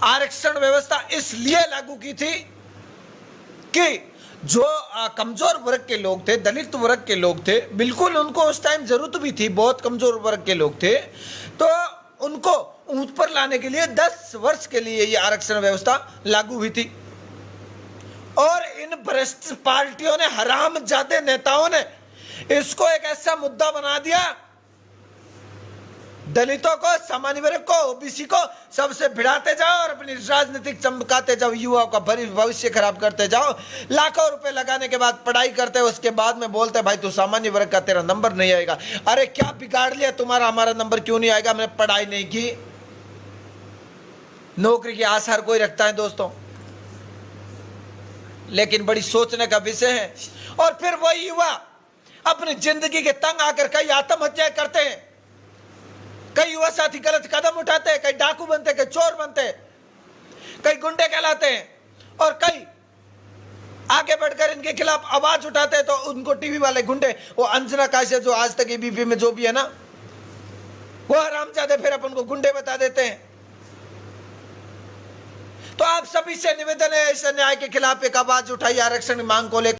आरक्षण व्यवस्था इसलिए लागू की थी कि जो कमजोर वर्ग के लोग थे, दलित वर्ग के लोग थे, बिल्कुल उनको उस टाइम जरूरत भी थी, बहुत कमजोर वर्ग के लोग थे, तो उनको ऊपर लाने के लिए 10 वर्ष के लिए ये आरक्षण व्यवस्था लागू हुई थी। और इन भ्रष्ट पार्टियों ने, हरामजादे नेताओं ने इसको एक ऐसा मुद्दा बना दिया, दलितों को, सामान्य वर्ग को, ओबीसी को सबसे भिड़ाते जाओ और अपनी राजनीतिक चमकाते जाओ, युवाओं का भविष्य खराब करते जाओ। लाखों रुपए लगाने के बाद पढ़ाई करते, उसके बाद में बोलते भाई तू सामान्य वर्ग का, तेरा नंबर नहीं आएगा। अरे क्या बिगाड़ लिया तुम्हारा, हमारा नंबर क्यों नहीं आएगा? मैंने पढ़ाई नहीं की। नौकरी की आस हर कोई रखता है दोस्तों, लेकिन बड़ी सोचने का विषय है। और फिर वही युवा अपनी जिंदगी के तंग आकर कई आत्महत्या करते हैं, कई युवा साथी गलत कदम उठाते हैं, कई डाकू बनते, कई चोर बनते, कई गुंडे कहलाते हैं, और कई आगे बढ़कर इनके खिलाफ आवाज उठाते हैं। तो उनको टीवी वाले गुंडे, वो अंजना काश्यप जो आज तक एबीपी में जो भी है ना, वो हरामजादे फिर अपन को गुंडे बता देते हैं। तो आप सभी से निवेदन है, इस अन्याय के खिलाफ एक आवाज उठाइए, आरक्षण की मांग को लेकर।